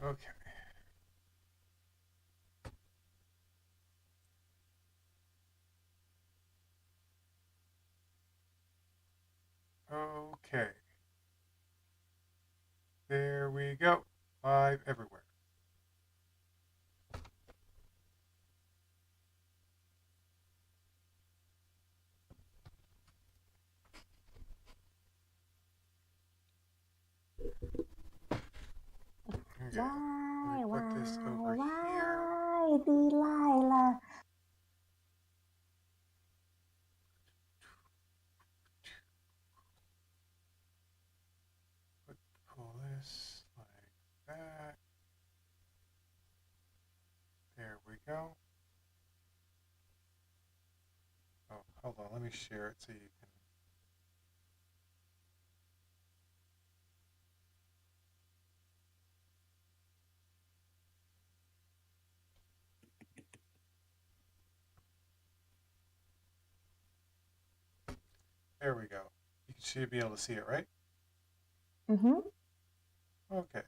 Okay. Okay. There we go. Live everywhere. Okay. Let me Why, put this over here. Delilah? Pull this like that. There we go. Oh, hold on. Let me share it so you can. There we go. You should be able to see it, right? Mm-hmm. Okay.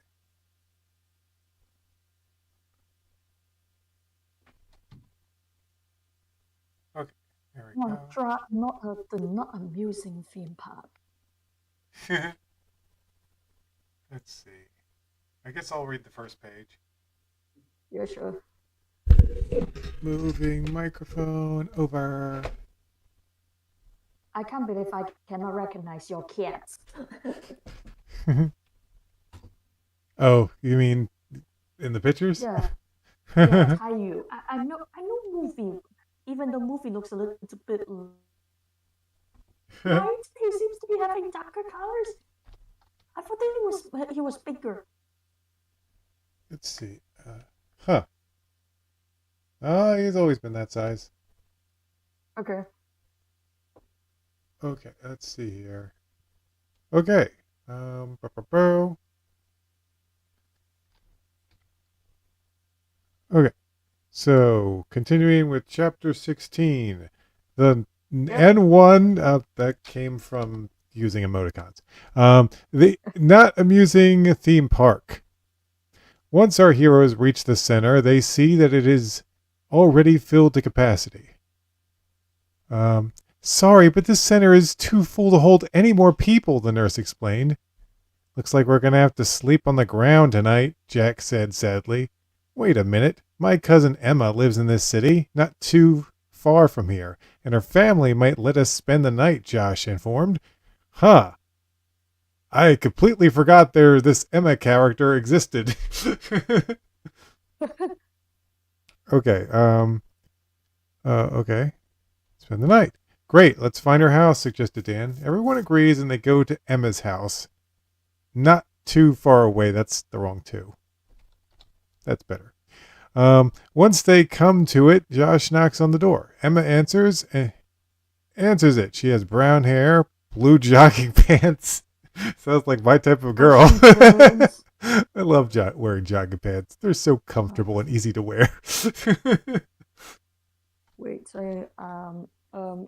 Okay. There we Not not amusing theme park. go. Let's see. I guess I'll read the first page. Yeah, sure. Moving microphone over. I can't believe I cannot recognize your cats. Oh, you mean in the pictures? Yeah, yeah, Caillou. I know movie. Even the movie looks a little bit light. He seems to be having darker colors. I thought that he was bigger. Let's see. Huh. Oh, he's always been that size. Okay. Okay, let's see here. Okay. Bow. Okay. So, continuing with chapter 16. The Yep. N1 that came from using emoticons. The not amusing theme park. Once our heroes reach the center, they see that it is already filled to capacity. Um, Sorry, but this center is too full to hold any more people, the nurse explained. Looks like we're going to have to sleep on the ground tonight, Jack said sadly. Wait a minute. My cousin Emma lives in this city, not too far from here, and her family might let us spend the night, Josh informed. Huh. I completely forgot this Emma character existed. Okay, okay. Spend the night. Great, let's find her house, suggested Dan. Everyone agrees and they go to Emma's house. Not too far away. That's the wrong two. That's better. Once they come to it, Josh knocks on the door. Emma answers it. She has brown hair, blue jogging pants. Sounds like my type of girl. I love wearing jogging pants. They're so comfortable and easy to wear. Wait, so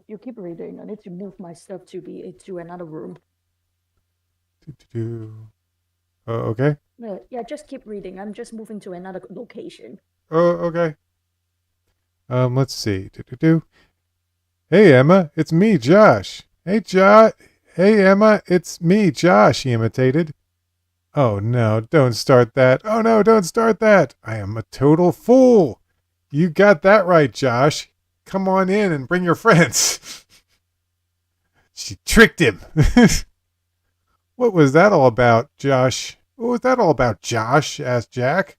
you keep reading. I need to move my stuff to another room. Okay. Yeah, just keep reading. I'm just moving to another location. Okay. Let's see. Hey Emma, it's me, Josh. Hey Emma, it's me, Josh, he imitated. Oh no, don't start that. Oh no, don't start that. I am a total fool. You got that right, Josh. Come on in and bring your friends. She tricked him. What was that all about, Josh? What was that all about, Josh? Asked Jack.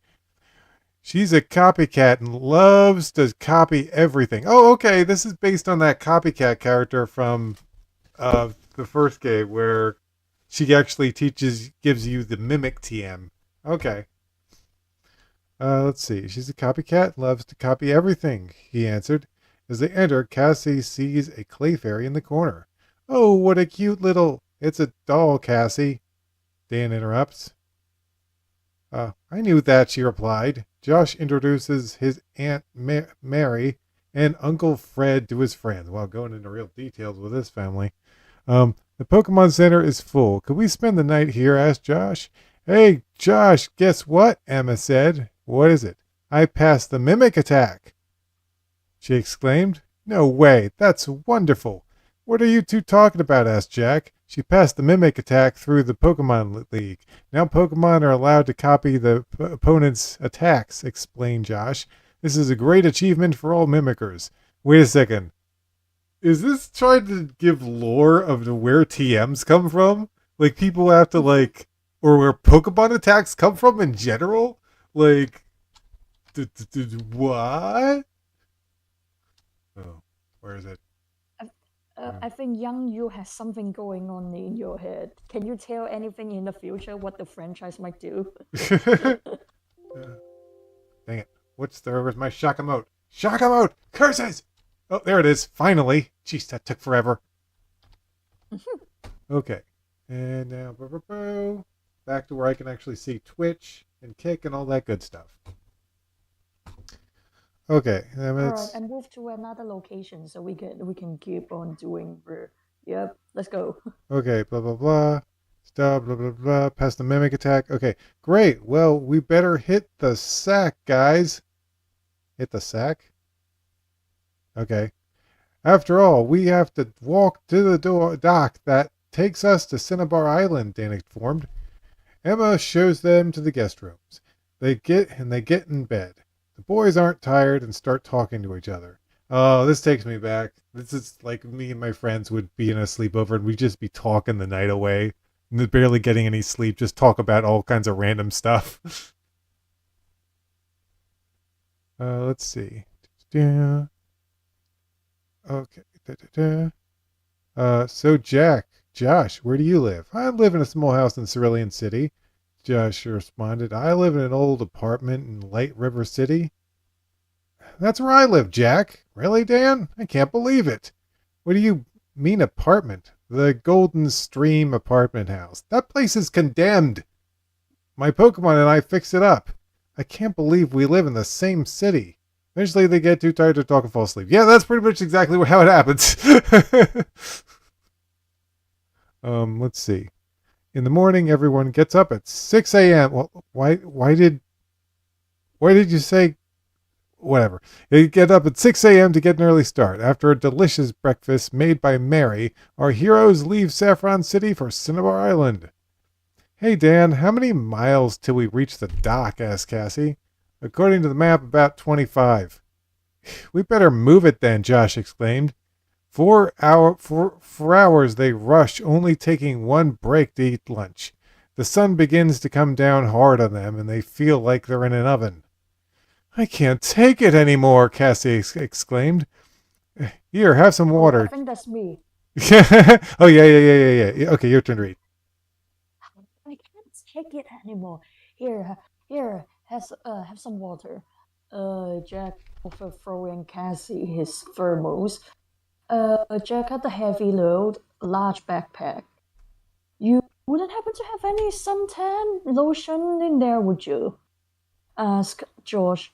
She's a copycat and loves to copy everything. Oh, okay. This is based on that copycat character from the first game where she actually gives you the mimic TM. Okay. Let's see. She's a copycat, loves to copy everything, he answered. As they enter, Cassie sees a clay fairy in the corner. Oh, what a cute little. It's a doll, Cassie. Dan interrupts. I knew that, she replied. Josh introduces his Aunt Mary and Uncle Fred to his friends. While going into real details with this family. The Pokemon Center is full. Could we spend the night here? Asked Josh. Hey, Josh, guess what? Emma said. What is it? I passed the mimic attack, she exclaimed. No way, that's wonderful. What are you two talking about? Asked Jack. She passed the mimic attack through the Pokemon League. Now Pokemon are allowed to copy the opponent's attacks, explained Josh. This is a great achievement for all mimickers. Wait a second. Is this trying to give lore of where TMs come from? Like people have to like, or where Pokemon attacks come from in general? Like, what? Oh, where is it? I think young you has something going on in your head. Can you tell anything in the future what the franchise might do? Dang it. Where's my shock emote? Shock emote! Curses! Oh, there it is. Finally. Jeez, that took forever. Okay. And now, back to where I can actually see Twitch and Kick and all that good stuff. Okay. Alright, and move to another location so we can keep on doing. Yep, let's go. Okay, blah, blah, blah. Stop, blah, blah, blah. Past the mimic attack. Okay, great. Well, we better hit the sack, guys. Hit the sack? Okay. After all, we have to walk to the dock that takes us to Cinnabar Island, Dan informed. Emma shows them to the guest rooms. They get in bed. The boys aren't tired and start talking to each other. Oh, this takes me back. This is like me and my friends would be in a sleepover and we'd just be talking the night away. Barely getting any sleep, just talk about all kinds of random stuff. Let's see. Okay. So Josh, where do you live? I live in a small house in Cerulean City. Josh responded. I live in an old apartment in Light River City. That's where I live, Jack. Really, Dan? I can't believe it. What do you mean apartment? The Golden Stream apartment house. That place is condemned. My Pokemon and I fixed it up. I can't believe we live in the same city. Eventually they get too tired to talk and fall asleep. Yeah, that's pretty much exactly how it happens. Let's see. In the morning, everyone gets up at 6 a.m. Well, why did you say whatever? They get up at 6 a.m. to get an early start. After a delicious breakfast made by Mary, our heroes leave Saffron City for Cinnabar Island. Hey, Dan, how many miles till we reach the dock? Asked Cassie. According to the map, about 25. We better move it then, Josh exclaimed. 4 hours they rush, only taking one break to eat lunch. The sun begins to come down hard on them, and they feel like they're in an oven. I can't take it anymore, Cassie exclaimed. Here, have some water. I think that's me. Oh, yeah. Okay, your turn to read. I can't take it anymore. Here, have some water. Jack offered throwing Cassie his thermos. Jack had a heavy load, a large backpack. You wouldn't happen to have any suntan lotion in there, would you? Asked George.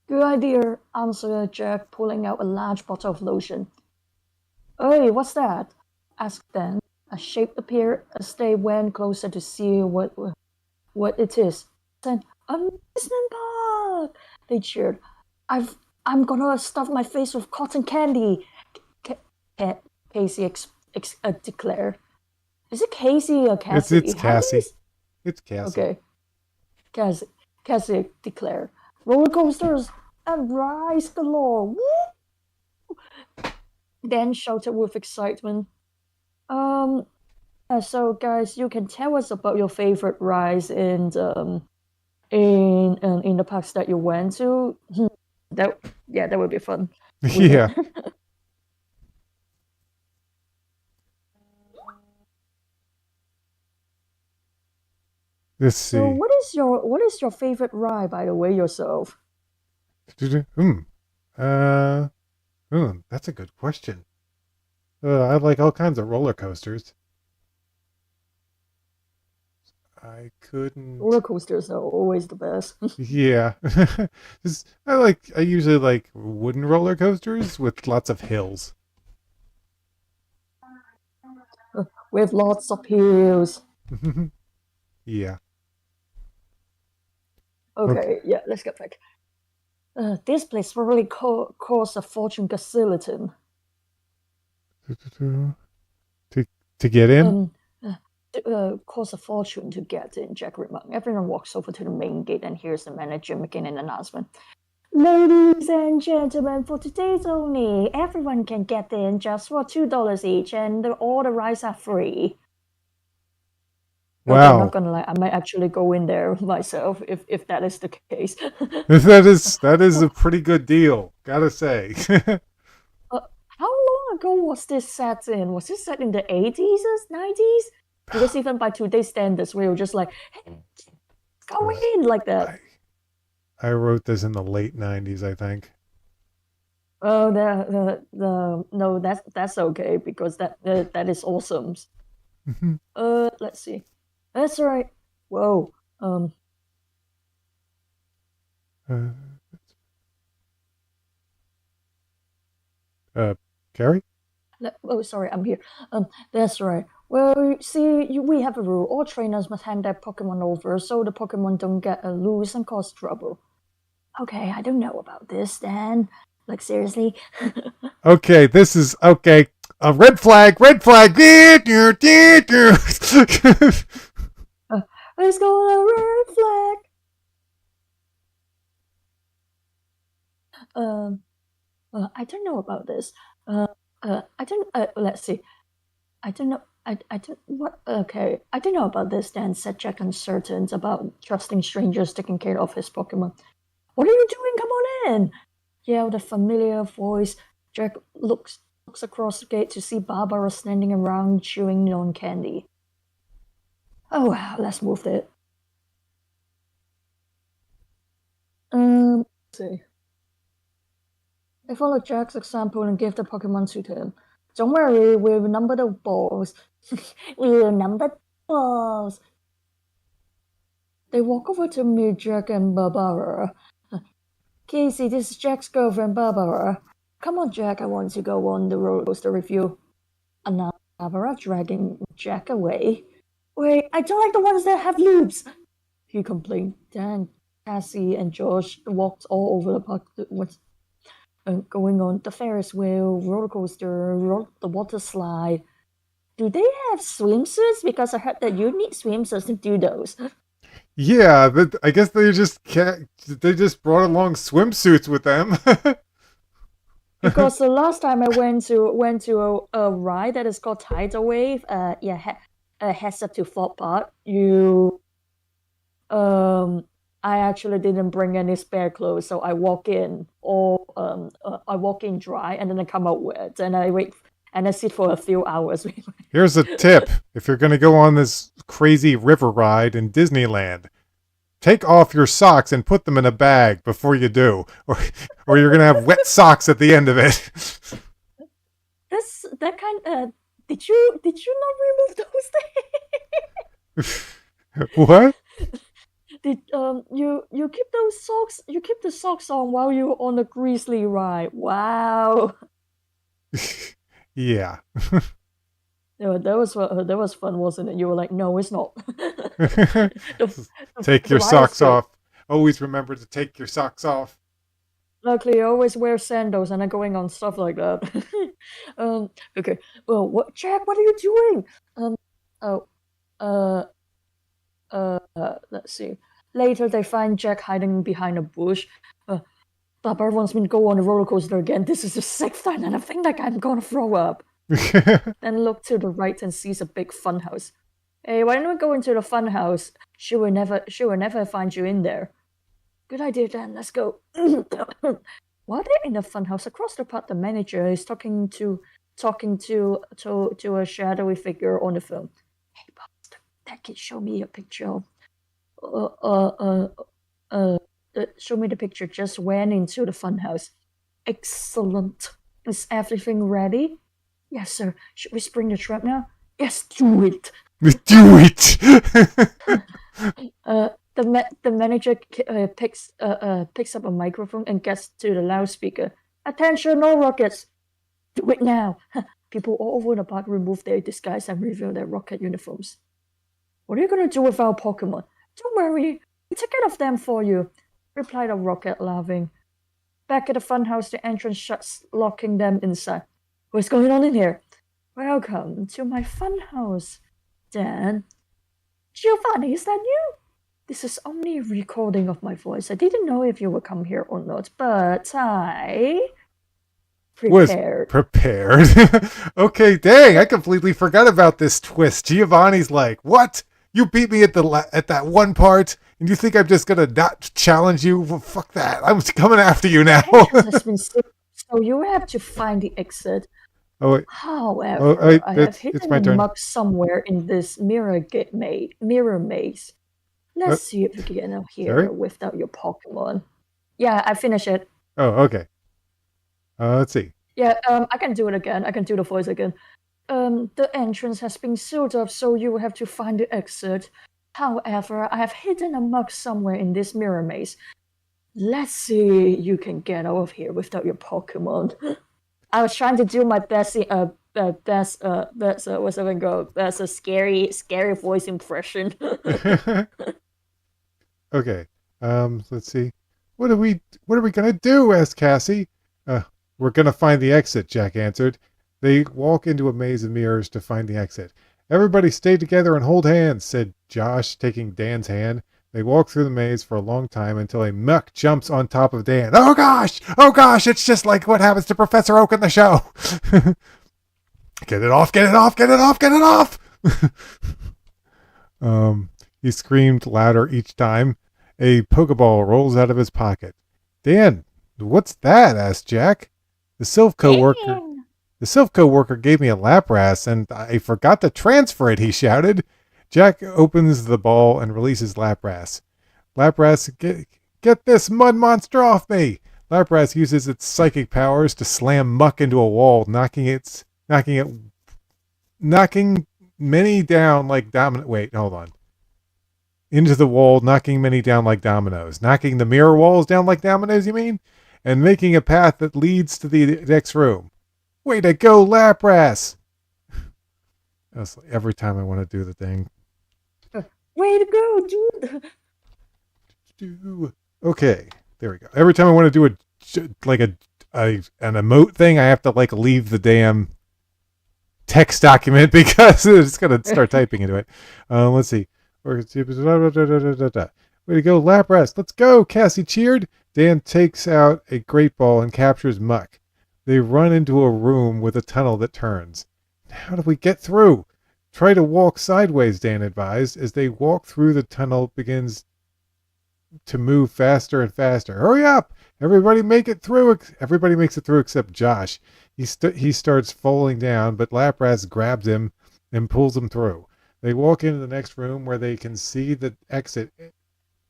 Good idea, answered Jack, pulling out a large bottle of lotion. Hey, what's that? Asked Dan. A shape appeared as they went closer to see what it is. Then, amusement park! They cheered. I'm gonna stuff my face with cotton candy. Casey declared. Is it Casey or Cassie? It's Cassie. It's Cassie. Okay. Cassie declared. Roller coasters and rides galore. Woo! Dan shouted with excitement. So guys, you can tell us about your favorite rides in the parks that you went to. That would be fun. Yeah. Let's see. So what is your favorite ride, by the way, yourself? That's a good question. I like all kinds of roller coasters. I couldn't. Roller coasters are always the best. Yeah. I usually like wooden roller coasters with lots of hills. With lots of hills. Yeah. Okay, yeah, let's get back. This place probably costs a fortune gazillion. To get in? Costs a fortune to get in, Jack remarked. Everyone walks over to the main gate and hears the manager making an announcement. Ladies and gentlemen, for today's only, everyone can get in just for $2 each, and all the rides are free. Okay, I'm not Wow. gonna lie, I might actually go in there myself if that is the case. That is a pretty good deal, gotta say. How long ago was this set in? Was this set in the 80s or 90s? Because even by today's standards, we were just like, hey, go in like that. I wrote this in the late 90s, I think. Oh, no, that's okay because that is awesome. Let's see. That's right. Whoa. Carrie? Oh, sorry, I'm here. That's right. Well, see, we have a rule. All trainers must hand their Pokemon over so the Pokemon don't get loose and cause trouble. Okay, I don't know about this, then. Like, seriously? Okay, this is okay. A red flag, red flag. Let's go on a red flag. I don't know about this. I don't. Let's see. I don't know. I don't. What? Okay. I don't know about this. Then said Jack, uncertain about trusting strangers taking care of his Pokemon. What are you doing? Come on in! Yelled a familiar voice. Jack looks across the gate to see Barbara standing around chewing on candy. Oh wow, let's move it. Let's see. They followed Jack's example and gave the Pokemon to him. Don't worry, we'll number the balls. We will number the balls. They walk over to meet Jack and Barbara. Casey, this is Jack's girlfriend, Barbara. Come on, Jack, I want to go on the roller coaster with you. Announced Barbara, dragging Jack away. Wait, I don't like the ones that have loops, he complained. Dan, Cassie, and Josh walked all over the park with going on the Ferris wheel, roller coaster, the water slide. Do they have swimsuits? Because I heard that you need swimsuits to do those. Yeah, but I guess they just brought along swimsuits with them. Because the last time I went to a ride that is called Tidal Wave, heads up to Fort Park. I actually didn't bring any spare clothes, so I walk in dry, and then I come out wet, and I wait and I sit for a few hours. Here's a tip: if you're gonna go on this crazy river ride in Disneyland, take off your socks and put them in a bag before you do, or you're gonna have wet socks at the end of it. That kind. Did you not remove those things? What? Did you keep those socks? You keep the socks on while you were on the Grizzly ride. Wow. Yeah. Yeah, that was fun, wasn't it? You were like, no, it's not. Take your socks off. Always remember to take your socks off. Luckily, I always wear sandals and I'm going on stuff like that. Okay. Well, what, Jack? What are you doing? Let's see. Later, they find Jack hiding behind a bush. Barbara wants me to go on the roller coaster again. This is the 6th time, and I think like I'm gonna throw up. Then look to the right and sees a big funhouse. Hey, why don't we go into the funhouse? She will never find you in there. Good idea, Dan. Let's go. While they're in the funhouse, across the park, the manager is talking to a shadowy figure on the phone. Hey, boss, that kid showed me a picture. Show me the picture. Just went into the funhouse. Excellent. Is everything ready? Yes, sir. Should we spring the trap now? Yes, do it. Do it. The manager picks up a microphone and gets to the loudspeaker. Attention, all rockets! Do it now! People all over the park remove their disguise and reveal their rocket uniforms. What are you gonna do with our Pokemon? Don't worry, take care of them for you, replied a rocket, laughing. Back at the funhouse, the entrance shuts, locking them inside. What's going on in here? Welcome to my funhouse, Dan. Giovanni, is that you? This is only a recording of my voice. I didn't know if you would come here or not, but I prepared. Prepared. Okay, dang, I completely forgot about this twist. Giovanni's like, what? You beat me at that one part, and you think I'm just gonna not challenge you? Well, fuck that. I'm coming after you now. So you have to find the exit. Oh, wait. However, I have hidden a mug somewhere in this mirror maze. Let's see if you can get out here without your Pokemon. Yeah, I finished it. Oh, okay. Let's see. Yeah, I can do it again. I can do the voice again. The entrance has been sealed up, so you will have to find the exit. However, I have hidden a mug somewhere in this mirror maze. Let's see you can get out of here without your Pokemon. I was trying to do my best, best a scary voice impression. Okay. Let's see. What are we gonna do? Asked Cassie. We're gonna find the exit, Jack answered. They walk into a maze of mirrors to find the exit. Everybody stay together and hold hands, said Josh, taking Dan's hand. They walk through the maze for a long time until a muck jumps on top of Dan. Oh gosh! Oh gosh! It's just like what happens to Professor Oak in the show. Get it off! Get it off! Get it off! Get it off! He screamed louder each time. A Pokeball rolls out of his pocket. Dan, what's that? Asked Jack. The Silph worker gave me a Lapras, and I forgot to transfer it, he shouted. Jack opens the ball and releases Lapras. Lapras, get this mud monster off me! Lapras uses its psychic powers to slam Muck into a wall, knocking many down like domino. Wait, hold on. Into the wall, knocking many down like dominoes. Knocking the mirror walls down like dominoes, you mean? And making a path that leads to the next room. Way to go, Lapras! That's like every time I want to do the thing. Way to go, dude! Okay, there we go. Every time I want to do an emote thing, I have to leave the damn text document because it's gonna start typing into it. Let's see. Way to go, Lapras! Let's go! Cassie cheered. Dan takes out a great ball and captures Muck. They run into a room with a tunnel that turns. How do we get through? Try to walk sideways, Dan advised. As they walk through, the tunnel begins to move faster and faster. Hurry up! Everybody make it through. Everybody makes it through except Josh. He starts falling down, but Lapras grabs him and pulls him through. They walk into the next room where they can see the exit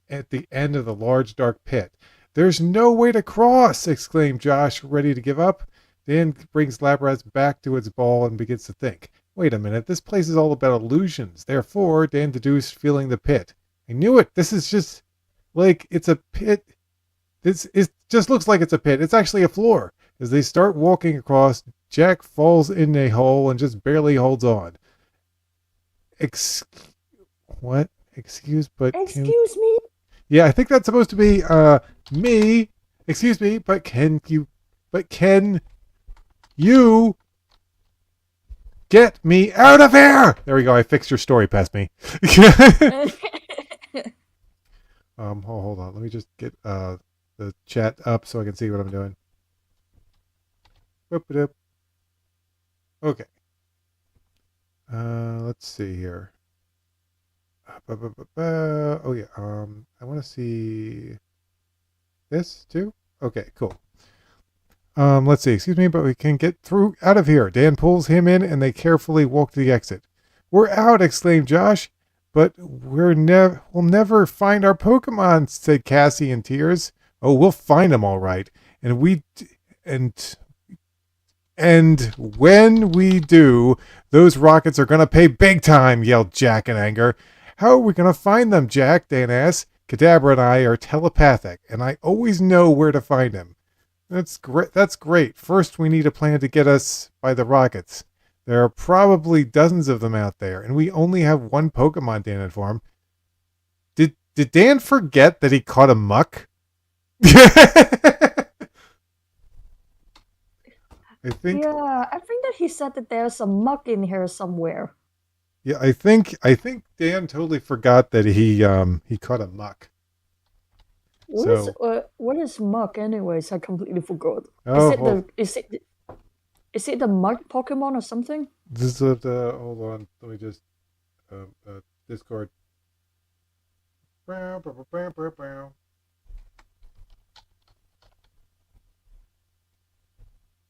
at the end of the large dark pit. There's no way to cross, exclaimed Josh, ready to give up. Dan brings Lapras back to its ball and begins to think. Wait a minute, this place is all about illusions. Therefore, Dan deduced, feeling the pit. I knew it. This is just like it's a pit. It just looks like it's a pit. It's actually a floor. As they start walking across, Jack falls in a hole and just barely holds on. What? Excuse me? Yeah, I think that's supposed to be me. Excuse me, but can you get me out of here? There we go. I fixed your story, past me. Hold on. Let me just get the chat up so I can see what I'm doing. Okay. Let's see here. Oh yeah. I want to see this too. Okay, cool. Let's see. Excuse me, but we can get through out of here. Dan pulls him in, and they carefully walk to the exit. We're out! Exclaimed Josh. But we'll never find our Pokemon, said Cassie in tears. Oh, we'll find them all right. And when we do, those rockets are going to pay big time, yelled Jack in anger. How are we going to find them, Jack? Dan asked. Kadabra and I are telepathic, and I always know where to find them. That's great. First, we need a plan to get us by the rockets. There are probably dozens of them out there, and we only have one Pokemon, Dan informed. Did Dan forget that he caught a muck? I think. Yeah, I think that he said that there's a muck in here somewhere. Yeah, I think Dan totally forgot that he caught a muck. So What is muck anyways? I completely forgot. Is oh it well, the is it the muck Pokemon or something? this is the hold on. Let me just Discord. Bow, bow, bow, bow, bow, bow.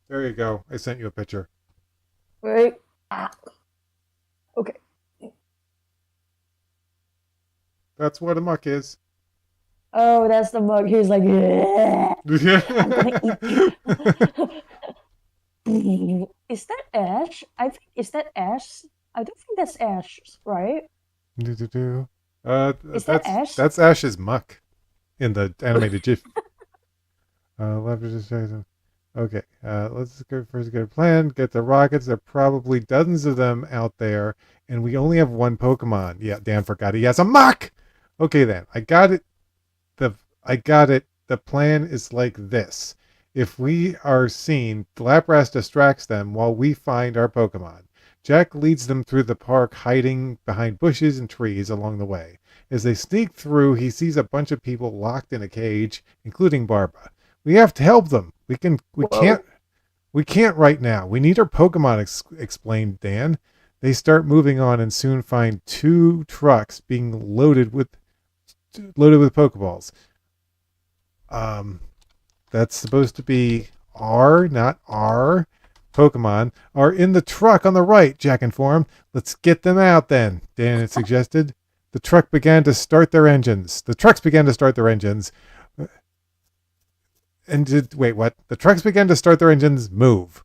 There you go. I sent you a picture. Right? Ah, okay. That's what a muck is. Oh, that's the mug. He's like, "Yeah, I'm gonna eat you." Is that Ash? I think is that Ash? I don't think that's Ash, right? Do. Is that Ash? That's Ash's muck in the animated GIF. Okay, let's go first get a plan. Get the rockets. There are probably dozens of them out there, and we only have one Pokemon. Yeah, Dan forgot he has a muck. Okay, then I got it. I got it. The plan is like this. If we are seen, Lapras distracts them while we find our Pokemon. Jack leads them through the park, hiding behind bushes and trees along the way. As they sneak through, he sees a bunch of people locked in a cage, including Barbara. We have to help them. Whoa. We can't right now. We need our Pokemon, explained Dan. They start moving on and soon find two trucks being loaded with Pokeballs. That's supposed to be not our Pokemon, are in the truck on the right, Jack informed. Let's get them out then, Dan had suggested. The trucks began to start their engines. Wait, what? The trucks began to start their engines, move.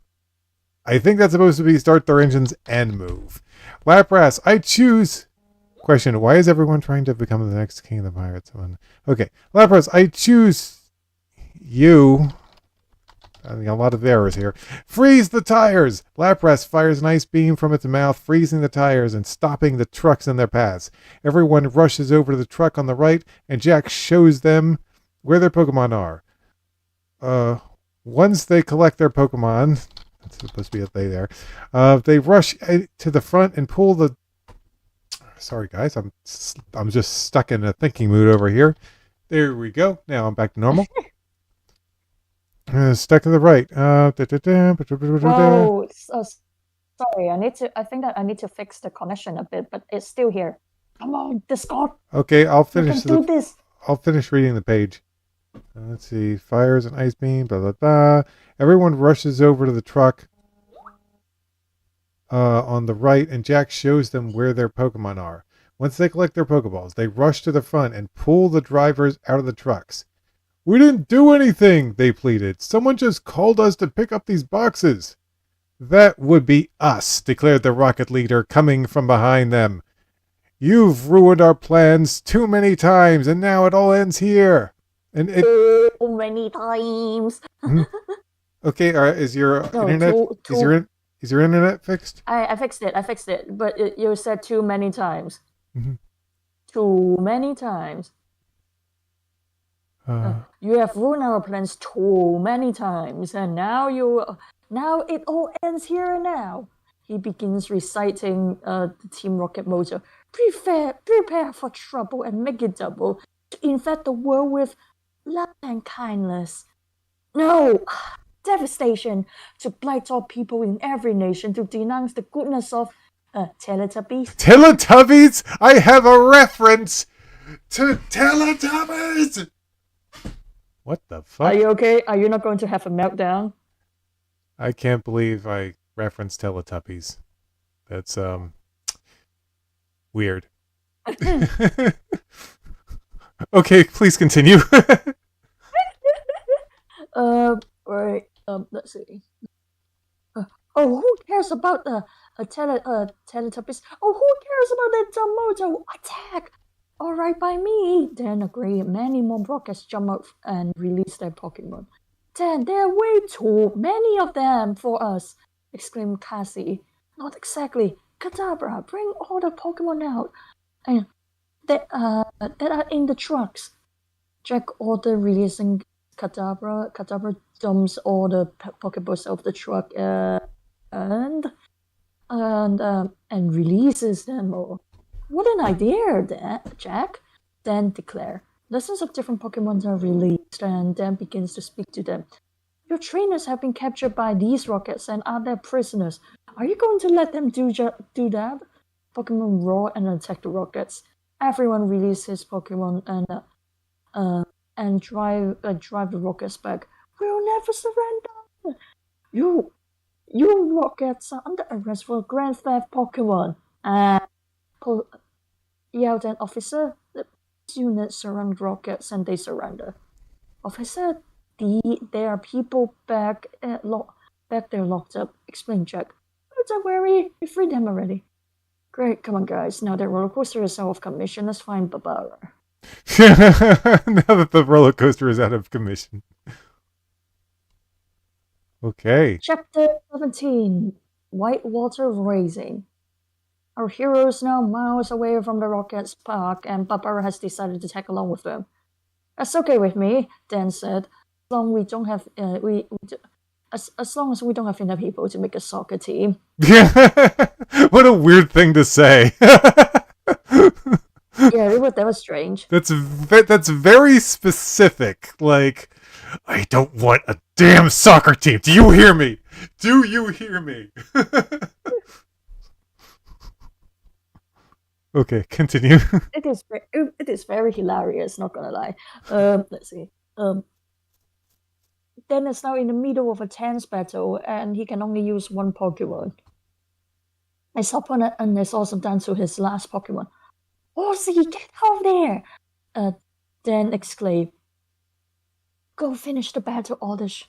I think that's supposed to be start their engines and move. Lapras, I choose. Question, why is everyone trying to become the next king of the pirates? Okay, Lapras, I choose you. I mean, a lot of errors here. Freeze the tires! Lapras fires an ice beam from its mouth, freezing the tires and stopping the trucks in their paths. Everyone rushes over to the truck on the right, and Jack shows them where their Pokemon are. Once they collect their Pokemon, it's supposed to be a they there, they rush to the front and pull the... Sorry, guys, I'm just stuck in a thinking mood over here. There we go. Now I'm back to normal. Stuck to the right. Whoa. Sorry, I think that I need to fix the connection a bit, but it's still here. Come on, Discord. Okay, I'll You finish can do this. I'll finish reading the page. Let's see. Fires an ice beam. Blah blah blah. Everyone rushes over to the truck on the right, and Jack shows them where their Pokemon are. Once they collect their Pokeballs, they rush to the front and pull the drivers out of the trucks. We didn't do anything, they pleaded. Someone just called us to pick up these boxes. That would be us, declared the rocket leader, coming from behind them. You've ruined our plans too many times, and now it all ends here. And it... So many times. Okay, is your internet... Is your internet fixed? I fixed it. But you said too many times. Mm-hmm. Too many times. You have ruined our plans too many times, and now it all ends here and now. He begins reciting the Team Rocket motto. Prepare for trouble and make it double. To infect the world with love and kindness. No! Devastation. To blight all people in every nation. To denounce the goodness of Teletubbies. Teletubbies? I have a reference to Teletubbies! What the fuck? Are you okay? Are you not going to have a meltdown? I can't believe I referenced Teletubbies. That's, weird. Okay, please continue. Right. Let's see. Who cares about Teletubbies? Oh, who cares about that Tomoto? Attack! All right by me. Dan agreed. Many more rockets jump out and release their Pokemon. Dan, there are way too many of them for us, exclaimed Cassie. Not exactly. Kadabra, bring all the Pokemon out. And that are in the trucks. Jack ordered releasing Kadabra. Kadabra dumps all the Pokeballs out of the truck and releases them all. What an idea, Jack! Dan declared. Dozens of different Pokemon are released, and Dan begins to speak to them. Your trainers have been captured by these rockets and are their prisoners. Are you going to let them do that? Pokemon roar and attack the rockets. Everyone releases his Pokemon and drive the rockets back. We'll never surrender. You rockets are under arrest for Grand Theft Pokemon. Yelled an officer. The unit surround rockets and they surrender. Officer, there are people back there locked up. Explained Jack. Oh, don't worry, we freed them already. Great, come on guys. Now the roller coaster is out of commission. Let's find Barbara. Now that the roller coaster is out of commission. Okay. Chapter 17. Whitewater Racing. Our heroes now miles away from the Rockets Park, and Barbara has decided to tag along with them. That's okay with me, Dan said. As long as we don't have enough people to make a soccer team. What a weird thing to say. Yeah, that was strange. That's very specific. Like, I don't want a damn soccer team. Do you hear me? Do you hear me? Okay, continue. It is very hilarious, not gonna lie. Let's see. Dan is now in the middle of a tense battle, and he can only use one Pokemon. His opponent is also down to his last Pokemon. Horsey, get out there! Dan exclaimed. Go finish the battle, Oddish.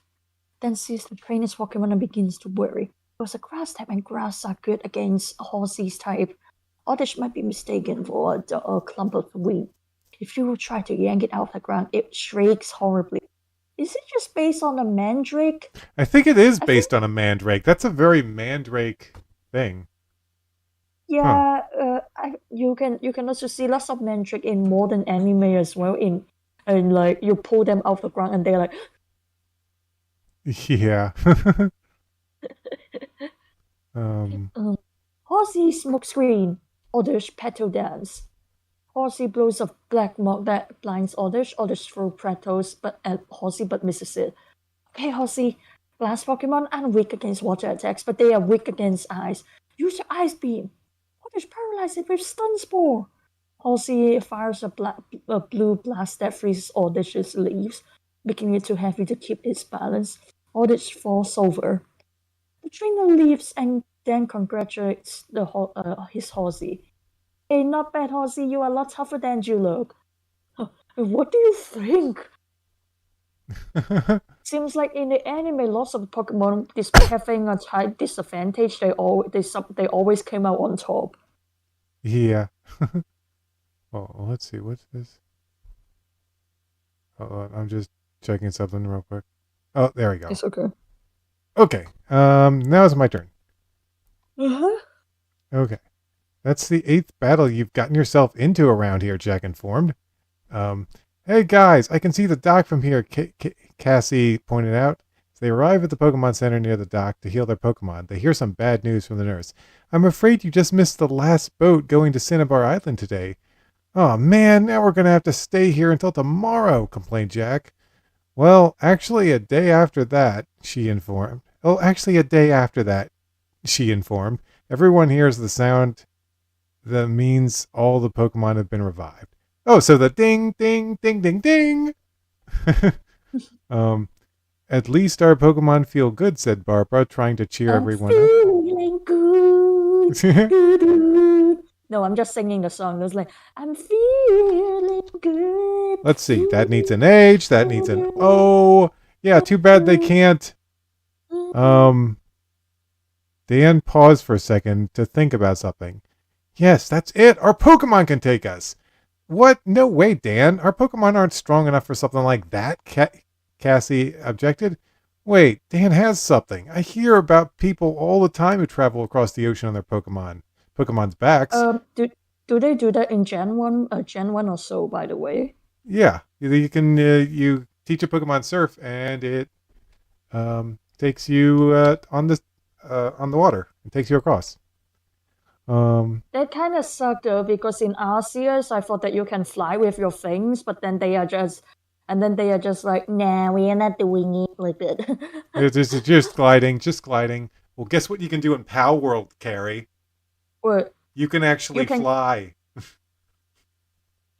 Dan sees the trainer's Pokemon and begins to worry. It was a grass type, and grass are good against Horsey's type. Oddish might be mistaken for a clump of weed. If you try to yank it out of the ground, it shrieks horribly. Is it just based on a mandrake? I think it is based on a mandrake. That's a very mandrake thing. Yeah, you can also see lots of mandrake in modern anime as well. And like you pull them out of the ground and they're like. Yeah. Horsey smokescreen. Oddish petal dance. Horsey blows a black smoke that blinds Oddish. Oddish throws petals at Horsey but misses it. Okay, Horsey. Glass Pokemon aren't weak against water attacks, but they are weak against ice. Use your Ice Beam. Oddish paralyze it with Stun Spore. Horsey fires a blue blast that freezes Oddish's leaves, making it too heavy to keep its balance. Oddish falls over. The trainer leaves and then congratulates his Horsey. Hey, not bad, Horsey. You are a lot tougher than you look. What do you think? Seems like in the anime, lots of Pokemon, despite having a type disadvantage, they always came out on top. Yeah. Oh, let's see. What's this? Oh, I'm just checking something real quick. Oh, there we go. It's okay. Okay. Now it's my turn. Uh-huh. Okay. That's the 8th battle you've gotten yourself into around here, Jack informed. Hey guys, I can see the dock from here, Cassie pointed out. As they arrive at the Pokemon Center near the dock to heal their Pokemon, they hear some bad news from the nurse. I'm afraid you just missed the last boat going to Cinnabar Island today. Oh man, now we're going to have to stay here until tomorrow, complained Jack. Well, actually a day after that, she informed. Everyone hears the sound that means all the Pokemon have been revived. Oh, so the ding, ding, ding, ding, ding. At least our Pokemon feel good, said Barbara, trying to cheer everyone up. Feeling good. No, I'm just singing the song. It was like, I'm feeling good. Let's see. That needs an H. That needs an O. Yeah, too bad they can't. Dan paused for a second to think about something. Yes, that's it. Our Pokemon can take us. What? No way, Dan. Our Pokemon aren't strong enough for something like that, Cassie objected. Wait, Dan has something. I hear about people all the time who travel across the ocean on their Pokemon's backs. Do Do they do that in Gen 1 or so, by the way? Yeah, you can you teach a Pokemon Surf, and it takes you on the water. It takes you across. Um, That kind of sucked though, because in Arceus, I thought that you can fly with your things, but then they are just like, nah, we are not doing it like that. it's just gliding, just gliding. Well, guess what you can do in Pal World, Carrie? Or You can you actually can fly.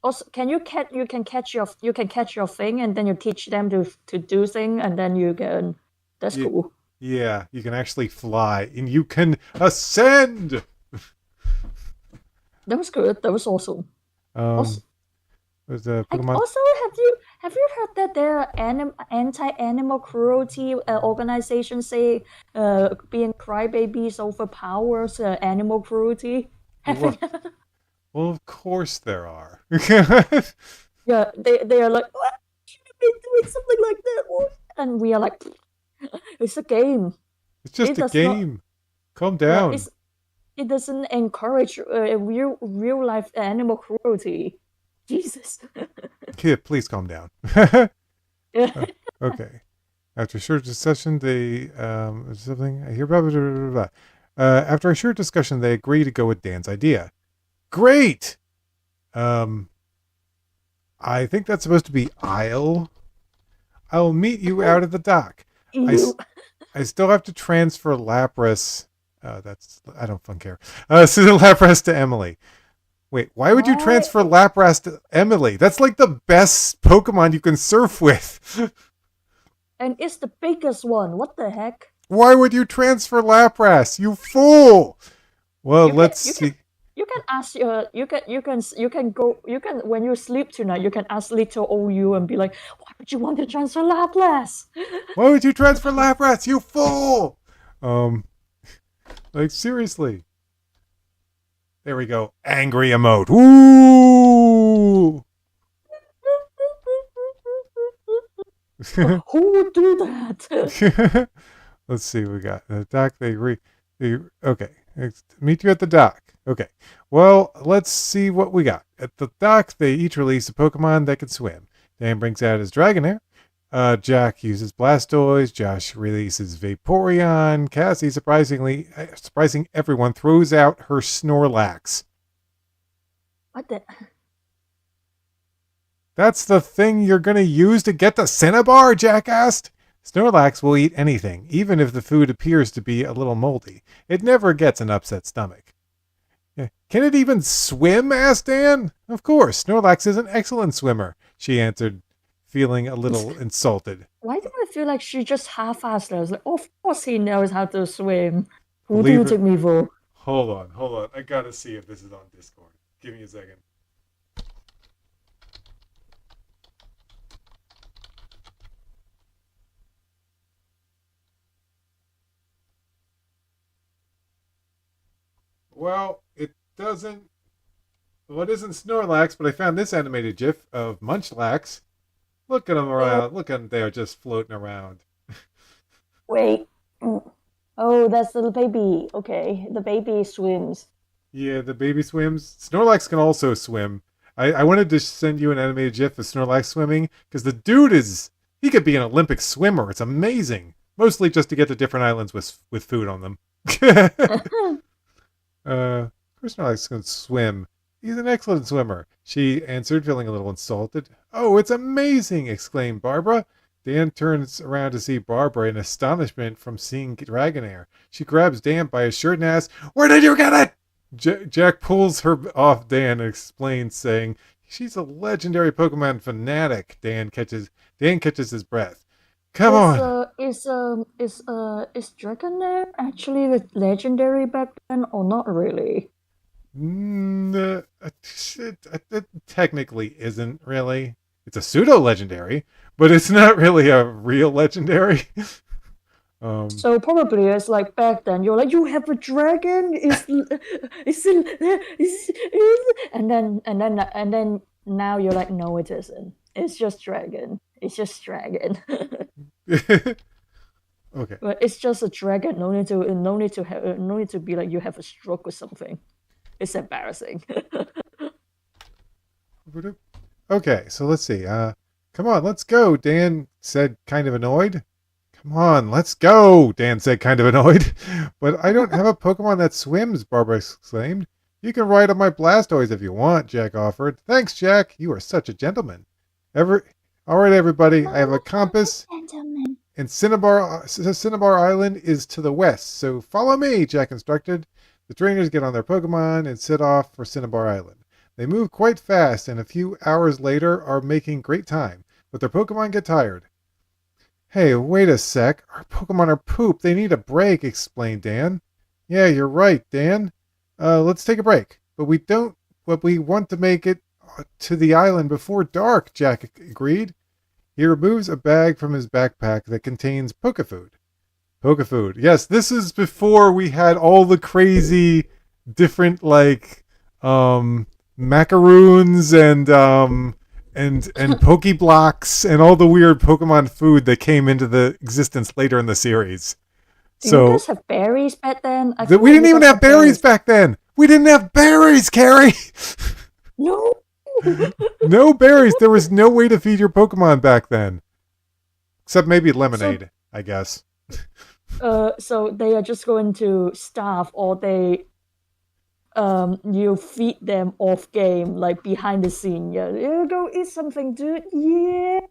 also you can catch your thing, and then you teach them to do thing, and then you can. That's You, cool. yeah, you can actually fly, and you can ascend. That was good. That was awesome. Also, There's a like, Pokemon. also, have you heard that there are anti-animal cruelty organizations say being crybabies overpowers animal cruelty? Well, well, of course there are. Yeah, they are like, what? Should have been doing something like that, what? And we are like, it's a game. It's just It a does not. game. Calm Yeah, down. it doesn't encourage real life animal cruelty. Jesus. Kid, please calm down. Yeah. Okay. After a short discussion, they something I hear blah blah blah blah. Blah. After a short discussion, they agree to go with Dan's idea. Great. Um, I think that's supposed to be I'll meet you out at the dock. I, You. I still have to transfer Lapras. I don't fun care. So Lapras to Emily. Wait, why would you Why? transfer Lapras to Emily? That's like the best Pokemon you can surf with. And it's the biggest one. What the heck? Why would you transfer Lapras? You fool! Well, You can let's you can see. you can ask you can go you can when you sleep tonight you can ask little OU and be like, why would you want to transfer Lapras? Why would you transfer Lapras? You fool! Like seriously. There we go. Angry emote. Ooh! Who would do that? Let's see. We got the dock. Okay. Meet you at the dock. Okay. Well, let's see what we got. At the dock, they each release a Pokemon that can swim. Dan brings out his Dragonair. Jack uses Blastoise. Josh releases Vaporeon. Cassie, surprising everyone, throws out her Snorlax. What the? That's the thing you're going to use to get the Cinnabar? Jack asked. Snorlax will eat anything, even if the food appears to be a little moldy. It never gets an upset stomach. Can it even swim? Asked Dan. Of course, Snorlax is an excellent swimmer, she answered, feeling a little insulted. Why do I feel like she just half-assed it? I was like, of course he knows how to swim. Who do Believe you it. take me for? Hold on. I gotta see if this is on Discord. Give me a second. Well, it doesn't. Well, it isn't Snorlax, but I found this animated GIF of Munchlax. Look at them around. Look at them there just floating around. Wait. Oh, that's the baby. Okay, the baby swims. Yeah, the baby swims. Snorlax can also swim. I wanted to send you an animated GIF of Snorlax swimming because the dude he could be an Olympic swimmer. It's amazing. Mostly just to get to different islands with food on them. Snorlax can swim. He's an excellent swimmer, she answered, feeling a little insulted. Oh, it's amazing! Exclaimed Barbara. Dan turns around to see Barbara in astonishment from seeing Dragonair. She grabs Dan by his shirt and asks, "Where did you get it?" Jack pulls her off Dan and explains, saying, "She's a legendary Pokemon fanatic." Dan catches his breath. Come on. Is Dragonair actually legendary back then or not really? It technically isn't really. It's a pseudo legendary, but it's not really a real legendary. So probably it's like back then you're like, you have a dragon, and then now you're like, no, it isn't. It's just dragon. It's just dragon. Okay. But it's just a dragon. No need to be like you have a stroke or something. It's embarrassing. Okay, so let's see. Come on, let's go, Dan said, kind of annoyed. Come on, let's go, Dan said, kind of annoyed. But I don't have a Pokemon that swims, Barbara exclaimed. You can ride on my Blastoise if you want, Jack offered. Thanks, Jack. You are such a gentleman. All right, everybody. I have a compass, Gentlemen. and Cinnabar Island is to the west. So follow me, Jack instructed. The trainers get on their Pokemon and set off for Cinnabar Island. They move quite fast, and a few hours later are making great time, but their Pokemon get tired. Hey, wait a sec. Our Pokemon are poop. They need a break, explained Dan. Yeah, you're right, Dan. Let's take a break. But we want to make it to the island before dark, Jack agreed. He removes a bag from his backpack that contains Pokefood. Pokefood. Yes, this is before we had all the crazy different macaroons and Pokeblocks and all the weird Pokemon food that came into the existence later in the series. Do you guys have berries back then? We didn't even have berries back then. We didn't have berries, Carrie. No. No berries. There was no way to feed your Pokemon back then. Except maybe lemonade, I guess. So they are just going to starve, or you feed them off game, like behind the scene. Yeah, you go eat something, dude. Yeah.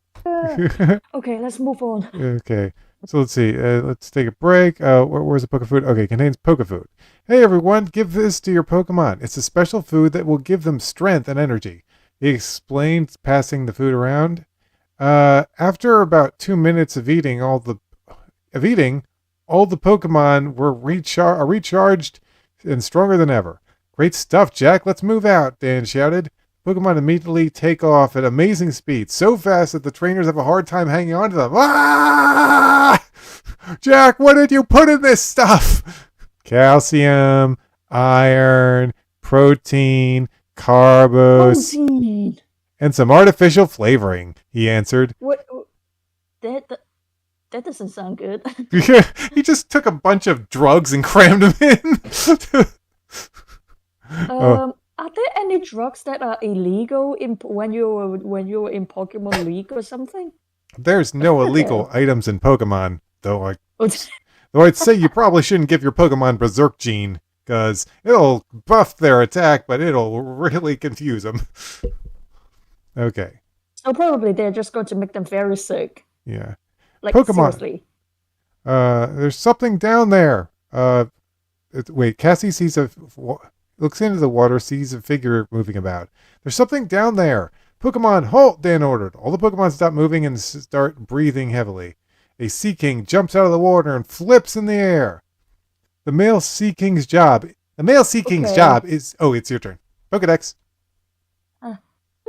Okay, let's move on. Okay, so let's see. Let's take a break. Where's the Pokefood? Okay, contains Pokefood. Hey everyone, give this to your Pokemon. It's a special food that will give them strength and energy. He explained, passing the food around. After about 2 minutes of eating, all the Pokemon were recharged and stronger than ever. Great stuff, Jack. Let's move out, Dan shouted. Pokemon immediately take off at amazing speed, so fast that the trainers have a hard time hanging on to them. Ah! Jack, what did you put in this stuff? Calcium, iron, protein, carbos, and some artificial flavoring, he answered. What? That doesn't sound good. He just took a bunch of drugs and crammed them in. Are there any drugs that are illegal when you're in Pokemon League or something? There's no illegal items in Pokemon, though. Though I'd say you probably shouldn't give your Pokemon Berserk Gene, because it'll buff their attack, but it'll really confuse them. Okay. So probably they're just going to make them very sick. Yeah. Like, Pokemon. seriously. There's something down there. Wait, Cassie looks into the water, sees a figure moving about. There's something down there. Pokemon, halt, Dan ordered. All the Pokemon stop moving and start breathing heavily. A Sea King jumps out of the water and flips in the air. The male Sea King's job is... Oh, it's your turn. Pokedex. The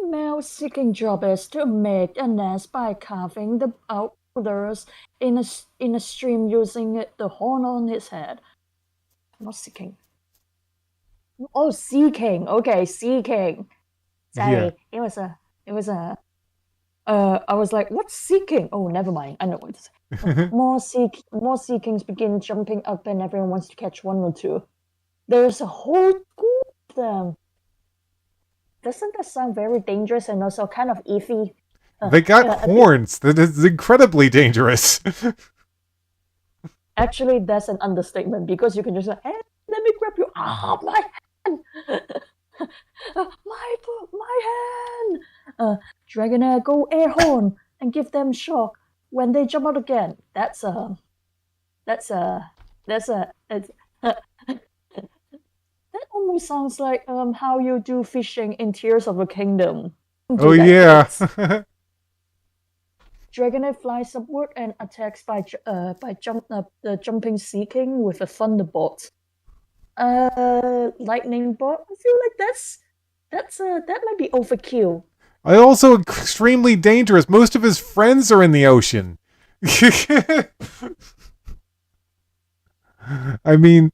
male Sea King job is to make a nest by carving the outdoors in a stream using the horn on his head. Not Sea King. Oh, Sea King. Okay, Sea King. Sorry, yeah. It was a. I was like, what's Sea King? Oh, never mind. I know what to say. More Sea Kings begin jumping up, and everyone wants to catch one or two. There's a whole school of them. Doesn't that sound very dangerous and also kind of iffy? They got horns. That is incredibly dangerous. Actually, that's an understatement, because you can just say, hey, let me grab you. Ah, my hand! my hand! Dragonair, go air horn and give them shock when they jump out again. That almost sounds like how you do fishing in Tears of the Kingdom. Oh yeah. Dragonair flies upward and attacks the jumping Sea King with a thunderbolt. Lightning bolt. I feel like that might be overkill. Also extremely dangerous. Most of his friends are in the ocean. I mean,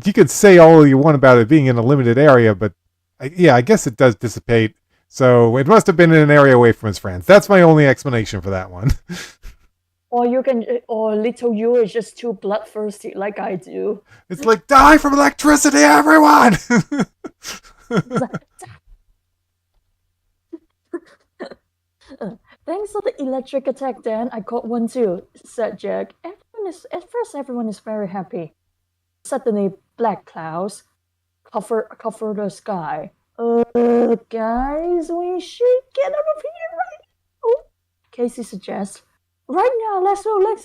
you could say all you want about it being in a limited area, but I guess it does dissipate. So it must have been in an area away from his friends. That's my only explanation for that one. Or you can, or little you is just too bloodthirsty like I do. It's like, die from electricity, everyone! Thanks for the electric attack, Dan. I caught one too, said Jack. At first everyone is very happy. Suddenly, black clouds cover the sky. Guys, we should get out of here right now. Casey suggests. Right now, let's go, move,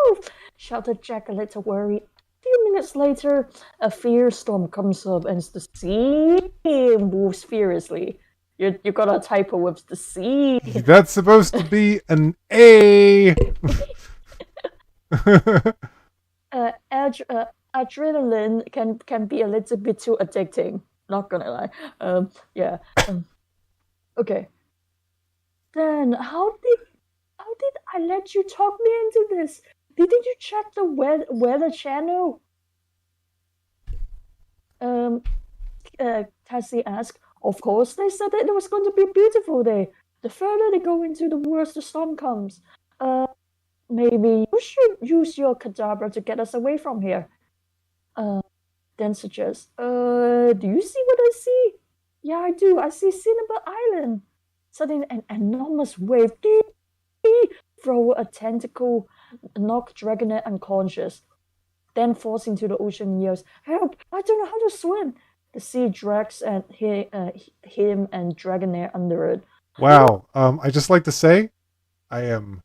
move, shouted Jack a little worried. A few minutes later, a fierce storm comes up and the sea moves furiously. You got a typo with the sea. That's supposed to be an A. Adrenaline can be a little bit too addicting. Not gonna lie. Yeah. Okay. Then how did I let you talk me into this? Didn't you check the weather channel? Cassie asked. Of course, they said that it was going to be a beautiful day. The further they go into, the worse the storm comes. Maybe you should use your cadabra to get us away from here. Dan suggests. Do you see what I see? Yeah, I do. I see Cinnabar Island. Suddenly, an enormous wave throw a tentacle, knock Dragonet unconscious. Then falls into the ocean and yells, "Help! I don't know how to swim!" The sea drags him and Dragonair under it. Wow. I just like to say, I'm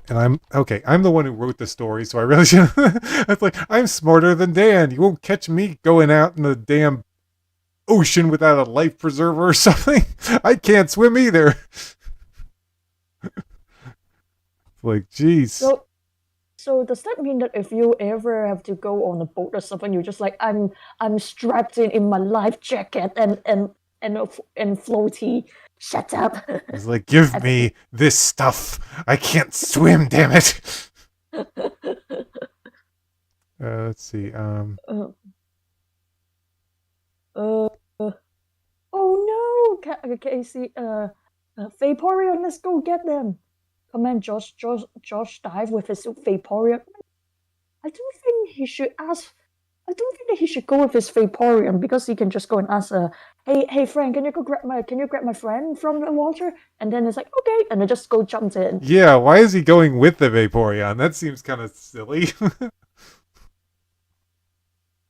the one who wrote the story, so I really should. It's like, I'm smarter than Dan. You won't catch me going out in the damn ocean without a life preserver or something. I can't swim either. Like, geez. So does that mean that if you ever have to go on a boat or something, you're just like, I'm strapped in my life jacket and floaty. Shut up. He's like, give me this stuff. I can't swim, damn it. Let's see. Oh no, Casey. Vaporeon, let's go get them. Command Josh dive with his Vaporeon. I don't think that he should go with his Vaporeon because he can just go and ask, hey friend, can you grab my friend from the water? And then it's like, okay, and then just go jump in. Yeah, why is he going with the Vaporeon? That seems kind of silly.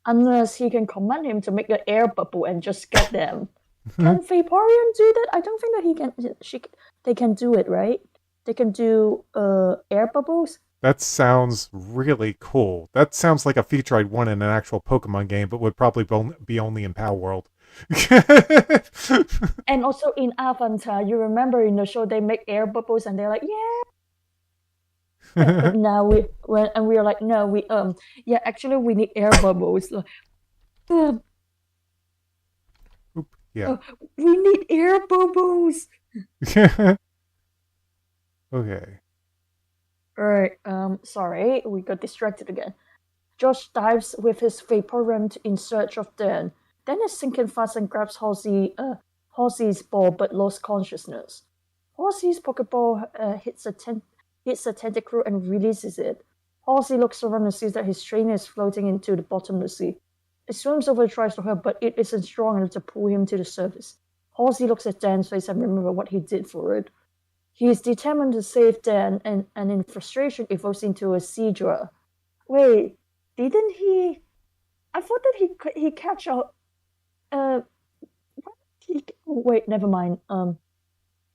Unless he can command him to make an air bubble and just get them. Can Vaporeon do that? I don't think that they can do it, right? They can do air bubbles. That sounds really cool. That sounds like a feature I'd want in an actual Pokemon game, but would probably be only in Power World. And also in Avatar, you remember in the show they make air bubbles and they're like, yeah. But now we are like, no, actually we need air bubbles. Yeah. We need air bubbles. Okay. Alright, sorry, we got distracted again. Josh dives with his Vaporeon in search of Dan. Dan is sinking fast and grabs Halsey's ball but lost consciousness. Halsey's Pokeball hits a tentacle and releases it. Halsey looks around and sees that his trainer is floating into the bottomless sea. It swims over and tries to help, but it isn't strong enough to pull him to the surface. Halsey looks at Dan's face and remembers what he did for it. He is determined to save Dan, and in frustration evolves into a Seadra. Wait, didn't he? I thought that he catch out. Wait, never mind.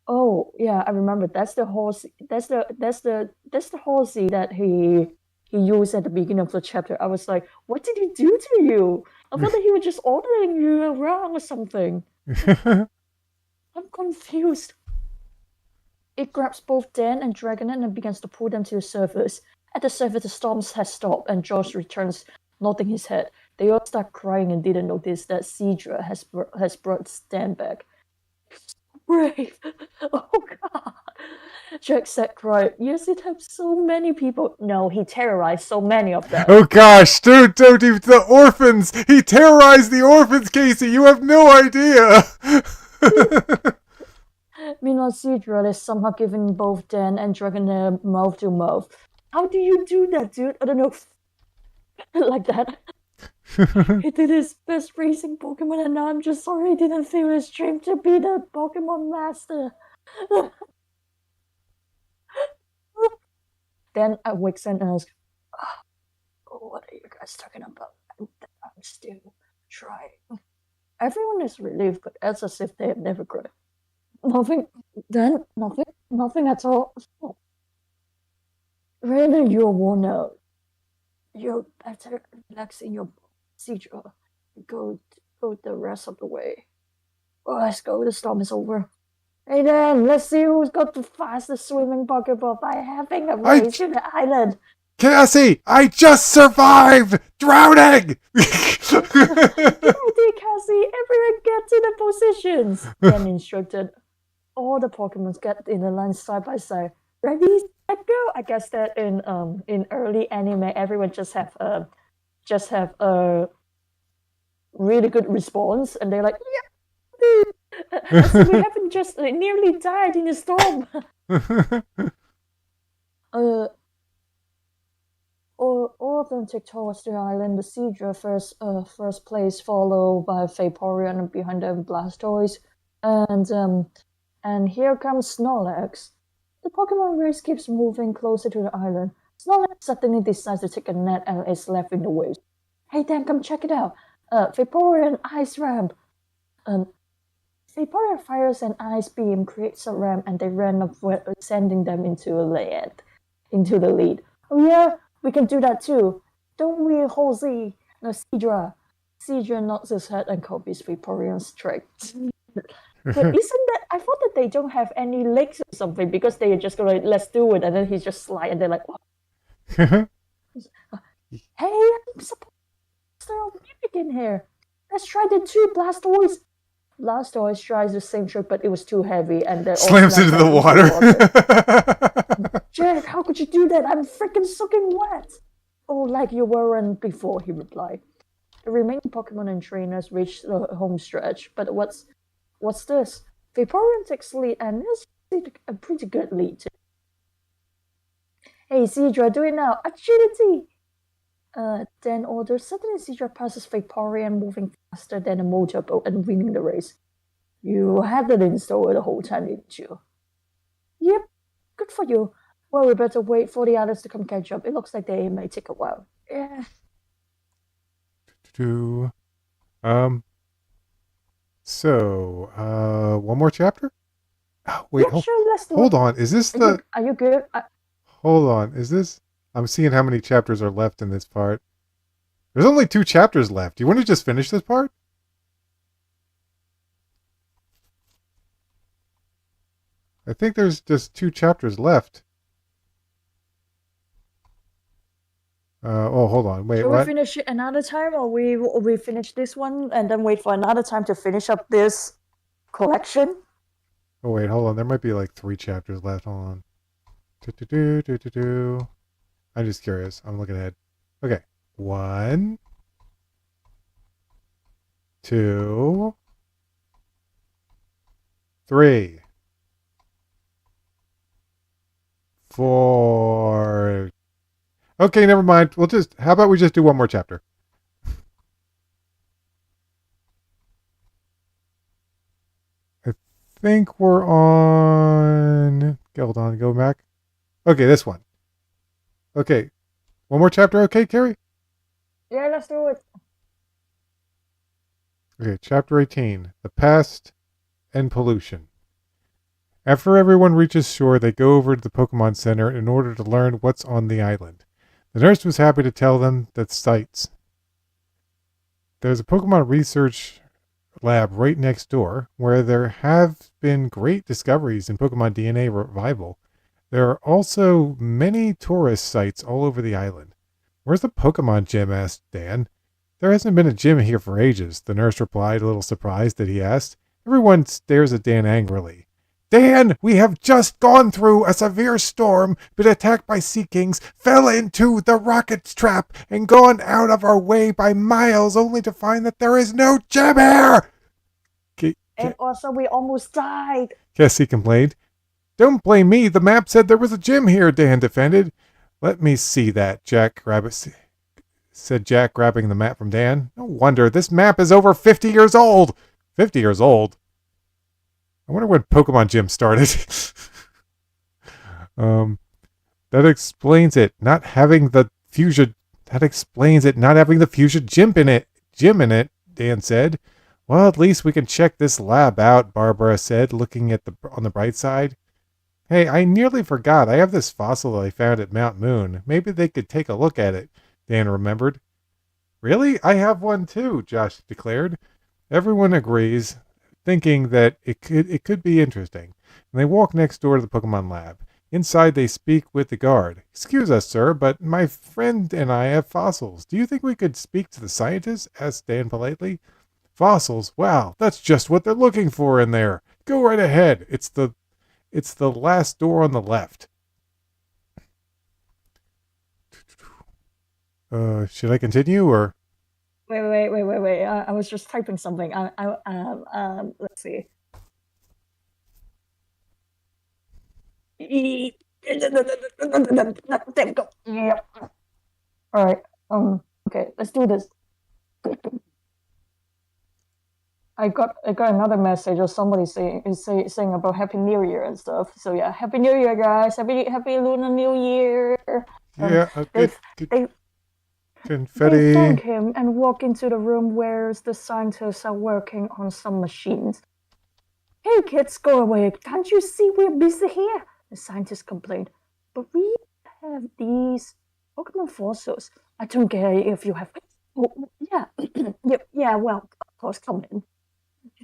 Oh yeah, I remember. That's the horse. That's the horsey that he used at the beginning of the chapter. I was like, what did he do to you? I thought that he was just ordering you around or something. I'm confused. It grabs both Dan and Dragonet and begins to pull them to the surface. At the surface, the storms has stopped, and Josh returns, nodding his head. They all start crying and didn't notice that Seadra has brought Dan back. Brave! Oh God! Jack said, crying. Yes, it helped so many people. No, he terrorized so many of them. Oh gosh, don't even the orphans! He terrorized the orphans, Casey! You have no idea! Meanwhile, Seadra is somehow giving both Dan and Dragon a mouth to mouth. How do you do that, dude? I don't know. Like that. He did his best racing Pokemon, and now I'm just sorry he didn't feel his dream to be the Pokemon master. Then I wakes and asks, what are you guys talking about? I'm still trying. Everyone is relieved, but it's as if they have never cried. Nothing, then nothing at all. Really, you're worn out. You're better relax in your Seadra. Go the rest of the way. Oh, let's go, the storm is over. Hey then, let's see who's got the fastest swimming Pokeball by having a race to the island. Cassie, I just survived drowning! Good idea, Cassie. Everyone get to the positions. Then instructed. All the Pokemons get in the line side by side. Ready, set, go. I guess that in early anime, everyone just have a really good response, and they're like, yeah, as if we haven't just nearly died in the storm. All of them take towards the island. The Seadra first place, followed by Vaporeon, and behind them Blastoise, and here comes Snorlax. The Pokemon race keeps moving closer to the island. Snorlax suddenly decides to take a nap and is left in the waves. Hey Dan, come check it out. Vaporeon Ice Ramp. Vaporeon fires an ice beam, creates a ramp, and they run up, sending them into the lead. Oh yeah, we can do that too. Don't we, Halsey? No, Seadra. Seadra nods his head and copies Vaporeon's trick. But isn't that? I thought that they don't have any legs or something because they are just gonna let's do it, and then he's just slide, and they're like, what? Hey, I'm supposed to mimic in here. Let's try the two Blastoise. Blastoise tries the same trick, but it was too heavy, and then slams into the water. Jack, how could you do that? I'm freaking soaking wet. Oh, like you weren't before, he replied. The remaining Pokemon and trainers reached the home stretch, but what's this? Vaporeon takes lead, and this is a pretty good lead too. Hey, Seadra, do it now. Agility! Then orders. Suddenly, Seadra passes Vaporeon, moving faster than a motorboat and winning the race. You had that installed the whole time, didn't you? Yep, good for you. Well, we better wait for the others to come catch up. It looks like they may take a while. Yeah. So, one more chapter? Oh, wait, yeah, sure, let's do hold it. on. Is this Are you good? Hold on. Is this... I'm seeing how many chapters are left in this part. There's only 2 chapters left. Do you want to just finish this part? I think there's just 2 chapters left. Hold on. Wait, Should what? we finish it another time, or we finish this one and then wait for another time to finish up this collection? Oh, wait, hold on. There might be like 3 chapters left. Hold on. I'm just curious. I'm looking ahead. Okay. 1, 2, 3, 4. Okay, never mind. How about we just do one more chapter? I think we're on... Hold on, go back. Okay, this one. Okay, one more chapter, okay, Carrie? Yeah, let's do it. Okay, chapter 18, The Pest and Pollution. After everyone reaches shore, they go over to the Pokemon Center in order to learn what's on the island. The nurse was happy to tell them the sights. There's a Pokemon research lab right next door where there have been great discoveries in Pokemon DNA revival. There are also many tourist sites all over the island. Where's the Pokemon gym? Asked Dan. There hasn't been a gym here for ages, the nurse replied, a little surprised that he asked. Everyone stares at Dan angrily. Dan, we have just gone through a severe storm, been attacked by Sea Kings, fell into the rocket's trap, and gone out of our way by miles only to find that there is no gym here! And also, we almost died. Cassie complained. Don't blame me. The map said there was a gym here, Dan defended. Let me see that, said Jack, grabbing the map from Dan. No wonder. This map is over 50 years old. 50 years old? I wonder when Pokemon Gym started. That explains it not having the fusion. That explains it not having the fusion gym in it. Dan said. Well, at least we can check this lab out, Barbara said, looking at on the bright side. Hey, I nearly forgot. I have this fossil that I found at Mount Moon. Maybe they could take a look at it, Dan remembered. Really? I have one too, Josh declared. Everyone agrees, thinking that it could be interesting. And they walk next door to the Pokemon lab. Inside, they speak with the guard. Excuse us, sir, but my friend and I have fossils. Do you think we could speak to the scientist? Asked Dan politely. Fossils? Wow, that's just what they're looking for in there. Go right ahead. It's the last door on the left. Should I continue or? Wait. I was just typing something. Let's see. There we go. Yep. All right. Okay, let's do this. I got another message of somebody saying about Happy New Year and stuff. So yeah, Happy New Year, guys. Happy Lunar New Year. Yeah, They confetti. thank him and walk into the room where the scientists are working on some machines. Hey kids, go away. Can't you see we're busy here? The scientist complained. But we have these Pokemon fossils. I don't care if you have... Oh, yeah. yeah, well, of course, come in.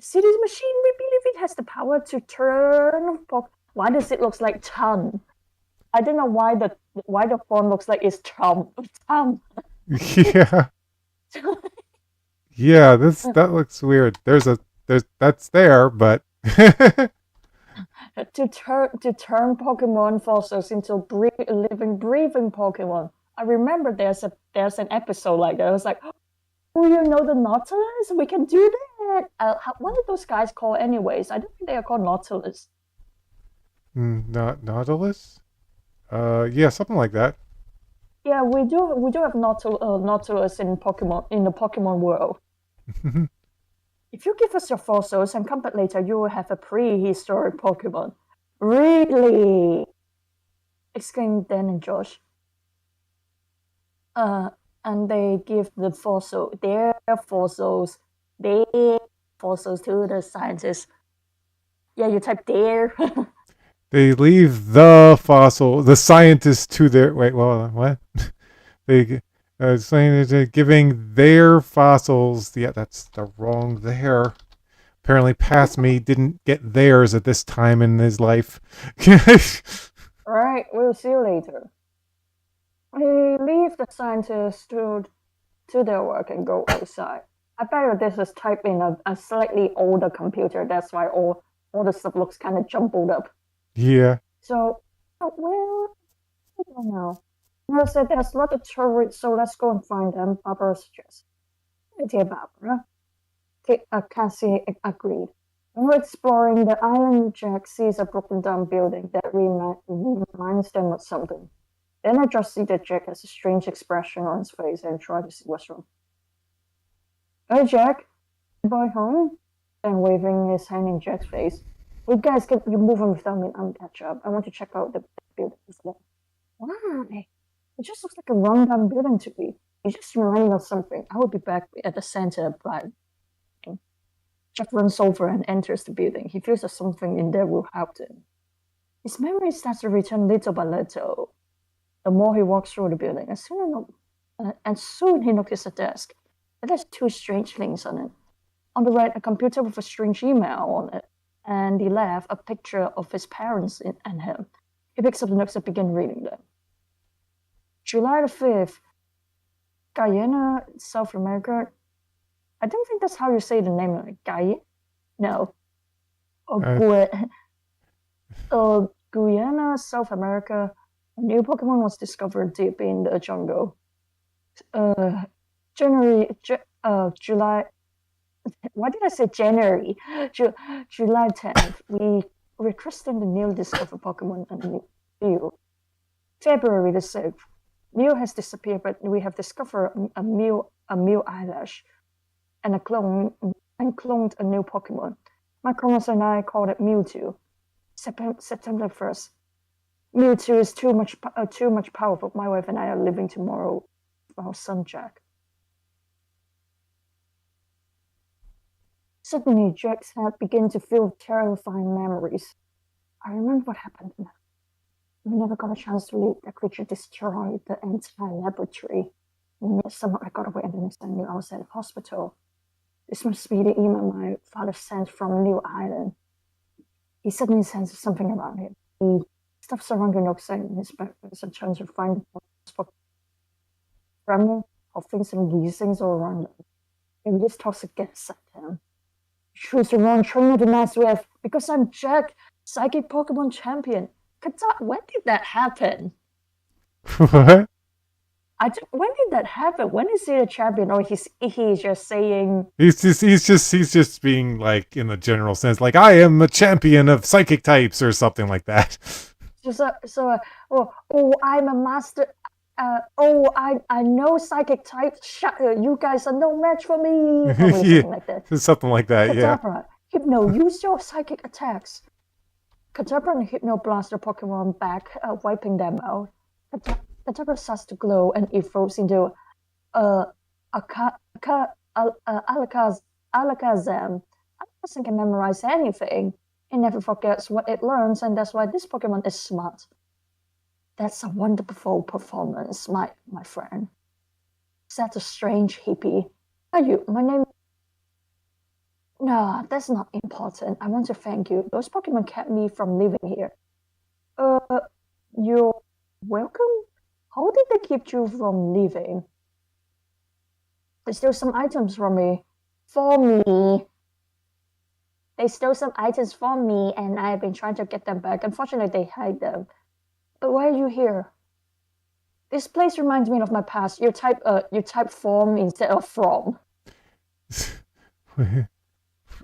See this machine? We believe it has the power to turn... Why does it look like ton? I don't know why the font looks like it's Tom. Yeah. Yeah, that looks weird. That's there, but to turn Pokemon fossils into living, breathing Pokemon. I remember there's an episode like that. I was like, oh, you know the Nautilus? We can do that. What are those guys called anyways? I don't think they are called Nautilus. Not Nautilus? Yeah, something like that. Yeah, we do have Nautilus in the Pokemon world. If you give us your fossils and come back later, you will have a prehistoric Pokemon. Really? Exclaimed Dan and Josh. And they give their fossils to the scientists. Yeah, you type there. They leave the scientists to their... Wait, well, what? They saying they're giving their fossils... Yeah, that's the wrong there. Apparently past me didn't get theirs at this time in his life. Alright, we'll see you later. We leave the scientists to their work and go outside. I bet this is typed in a slightly older computer. That's why all the stuff looks kind of jumbled up. Yeah. So, well, I don't know. Mel said there's a lot of tourists, so let's go and find them, Barbara suggests. Dear Barbara. Cassie agreed. When we're exploring the island, Jack sees a broken down building that reminds them of something. Then I just see that Jack has a strange expression on his face and try to see what's wrong. Hey Jack, boy home? Then waving his hand in Jack's face. You guys get you moving without me and catch up. I want to check out the building. Why? It just looks like a rundown building to me. It just reminded me of something. I will be back at the center by Jack runs over and enters the building. He feels that something in there will help him. His memory starts to return little by little. The more he walks through the building, and soon he notices a desk that has two strange things on it. On the right, a computer with a strange email on it, and the left, a picture of his parents and him. He picks up the notes and begins reading them. July the 5th, Guyana, South America. I don't think that's how you say the name of it. No. Guyana, South America. A new Pokemon was discovered deep in the jungle. July Why did I say January? July 10th, we rechristened the newly discovered Pokemon and Mew. February the 6th, Mew has disappeared, but we have discovered a Mew eyelash and cloned a new Pokemon. My colonels and I called it Mewtwo. September 1st. Mewtwo is too much powerful. My wife and I are leaving tomorrow with our son Jack. Suddenly, Jack's head began to fill with terrifying memories. I remember what happened. We never got a chance to leave. The creature destroyed the entire laboratory. Somehow I got away and the next thing I knew I was at a hospital. This must be the email my father sent from New Island. He suddenly sensed something around him. He stopped surrounding outside in his back. There's a chance to find the tremor of things and these things all around him. And this toss against him. Choose the wrong trainer to mess with because I'm Jack, psychic Pokemon champion. When did that happen? What? When did that happen? When is he a champion? Or he's just saying He's just being like in the general sense, like I am a champion of psychic types or something like that. I'm a master. I know psychic types. You guys are no match for me. Yeah, something like that. Something like that. Kadabra, Yeah. Hypno, use your psychic attacks. Kadabra and Hypno blast their Pokemon back, wiping them out. Kadabra starts to glow and evolves into Alakazam. Alakazam can memorize anything. It never forgets what it learns, and that's why this Pokemon is smart. That's a wonderful performance, my friend. That's a strange hippie. Are you? My name. No, that's not important. I want to thank you. Those Pokemon kept me from living here. You're welcome? How did they keep you from leaving? They stole some items from me. For me. They stole some items from me, and I have been trying to get them back. Unfortunately, they hide them. But why are you here? This place reminds me of my past. You type form instead of from.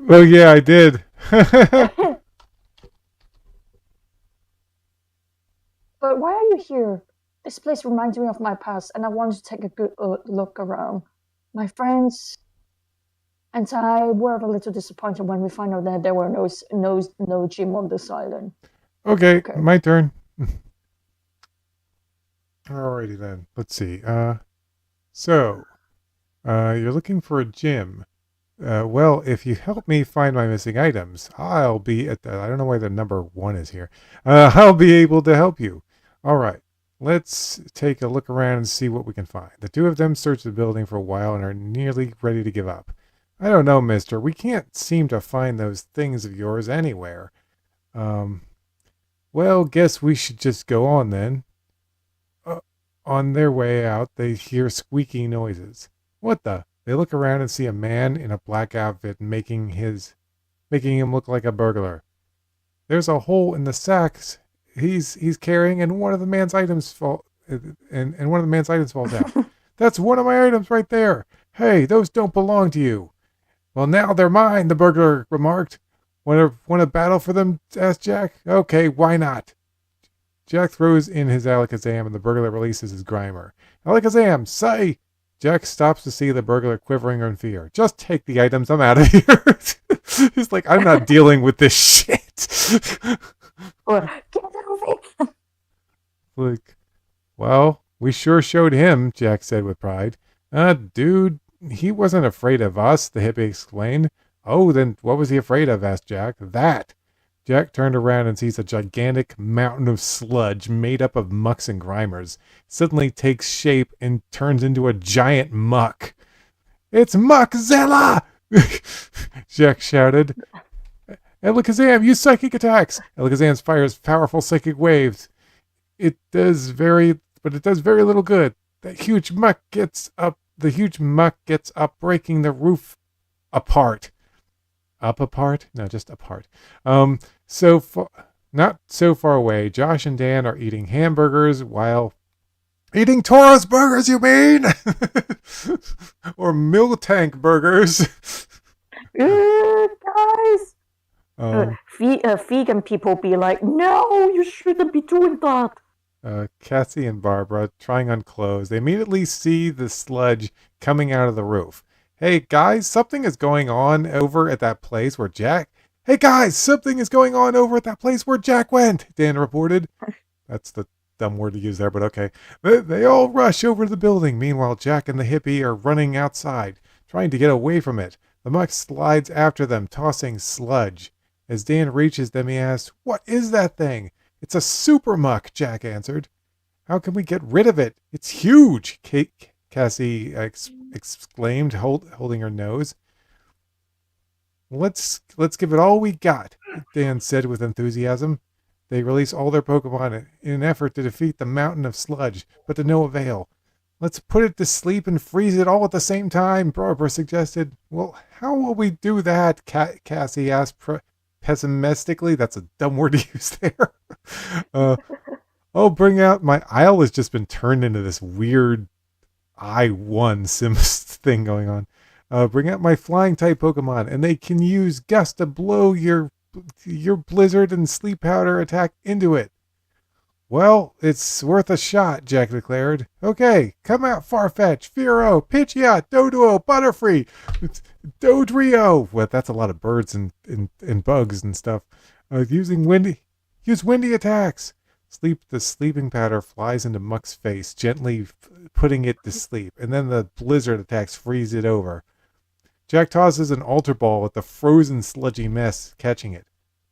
Well, yeah, I did. But why are you here? This place reminds me of my past, and I want to take a good look around. My friends and I were a little disappointed when we found out that there were no gym on this island. Okay, my turn. Alrighty then. Let's see. You're looking for a gym. Well, if you help me find my missing items, I'll be at the, I don't know why the number 1 is here. I'll be able to help you. All right. Let's take a look around and see what we can find. The two of them search the building for a while and are nearly ready to give up. I don't know, mister. We can't seem to find those things of yours anywhere. Well, guess we should just go on then. On their way out, they hear squeaky noises. What the? They look around and see a man in a black outfit making him look like a burglar. There's a hole in the sacks he's carrying, and one of the man's items falls out. That's one of my items right there. Hey, those don't belong to you. Well, now they're mine, the burglar remarked. Want to battle for them? Asked Jack. Okay, why not? Jack throws in his Alakazam, and the burglar releases his Grimer. Alakazam, say! Jack stops to see the burglar quivering in fear. Just take the items, I'm out of here. He's like, I'm not dealing with this shit. Get out of it! Like, well, we sure showed him, Jack said with pride. Dude, he wasn't afraid of us, the hippie explained. Oh, then what was he afraid of? Asked Jack. That. Jack turned around and sees a gigantic mountain of sludge made up of mucks and Grimers. Suddenly takes shape and turns into a giant muck. It's Muckzilla! Jack shouted. Alakazam, use psychic attacks! Alakazam fires powerful psychic waves. It does very little good. The huge muck gets up, breaking the roof apart. Up apart? No, just apart. Not so far away, Josh and Dan are eating hamburgers while eating Taurus burgers, you mean? Or Miltank burgers. Guys, Um, vegan people be like, no, you shouldn't be doing that. Cassie and Barbara trying on clothes. They immediately see the sludge coming out of the roof. Hey guys, something is going on over at that place where Jack. Hey guys, something is going on over at that place where Jack went, Dan reported. That's the dumb word to use there, but okay. They all rush over to the building. Meanwhile, Jack and the hippie are running outside, trying to get away from it. The muck slides after them, tossing sludge. As Dan reaches them, he asks, "What is that thing?" "It's a super muck," Jack answered. "How can we get rid of it? It's huge," Cassie exclaimed, holding her nose. Let's give it all we got," Dan said with enthusiasm. They release all their Pokemon in an effort to defeat the mountain of sludge, but to no avail. "Let's put it to sleep and freeze it all at the same time," Barbara suggested. "Well, how will we do that?" Cassie asked pessimistically. That's a dumb word to use there. I'll bring out my Isle has just been turned into this weird I-1 Sims thing going on. Bring out my flying type Pokemon, and they can use Gust to blow your Blizzard and Sleep Powder attack into it. "Well, it's worth a shot," Jack declared. "Okay, come out, Farfetch, Fearow, Pidgeot, Doduo, Butterfree, Dodrio." Well, that's a lot of birds and bugs and stuff. Use windy attacks. The sleeping powder flies into Muck's face, gently putting it to sleep, and then the blizzard attacks freeze it over. Jack tosses an altar ball at the frozen sludgy mess, catching it.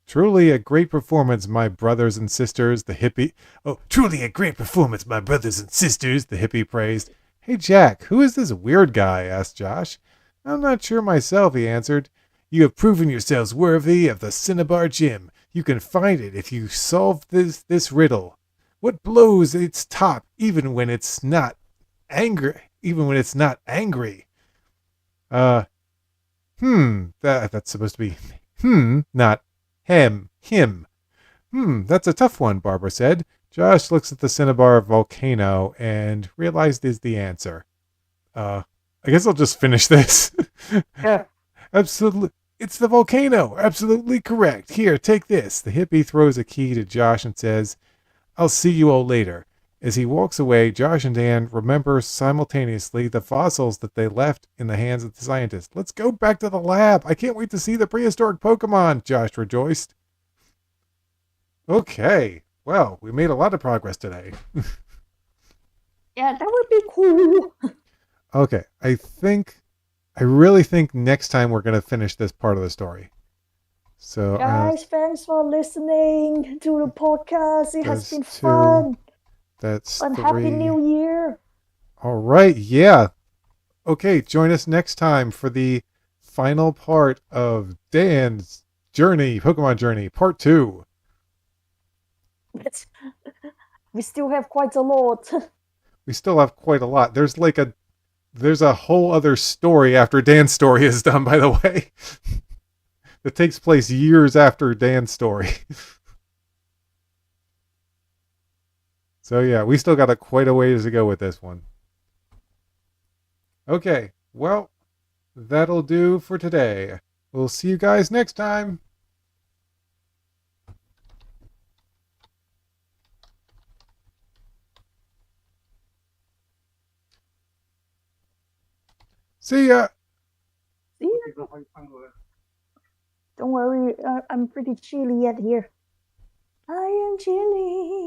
"Truly a great performance, my brothers and sisters," the hippie. "Oh, truly a great performance, my brothers and sisters," the hippie praised. "Hey, Jack, who is this weird guy?" asked Josh. "I'm not sure myself," he answered. "You have proven yourselves worthy of the Cinnabar Gym. You can find it if you solve this riddle. What blows its top even when it's not angry? That's supposed to be not him. That's a tough one," Barbara said. Josh looks at the Cinnabar volcano and realized is the answer. I guess I'll just finish this. Yeah. Absolutely. "It's the volcano. Absolutely correct. Here, take this." The hippie throws a key to Josh and says, "I'll see you all later." As he walks away, Josh and Dan remember simultaneously the fossils that they left in the hands of the scientists. "Let's go back to the lab. I can't wait to see the prehistoric Pokemon," Josh rejoiced. Okay. Well, we made a lot of progress today. Yeah, that would be cool. Okay. I really think next time we're going to finish this part of the story. So, Guys, thanks for listening to the podcast. It has that's been 2. fun. That's And 3. Happy New Year. All right. Yeah. Okay. Join us next time for the final part of Dan's journey, Pokemon journey, part 2. We still have quite a lot. We still have quite a lot. There's a whole other story after Dan's story is done, by the way. That takes place years after Dan's story. So yeah, we still got quite a ways to go with this one. Okay, well, that'll do for today. We'll see you guys next time. See ya. See ya. Don't worry, I'm pretty chilly yet here. I am chilly.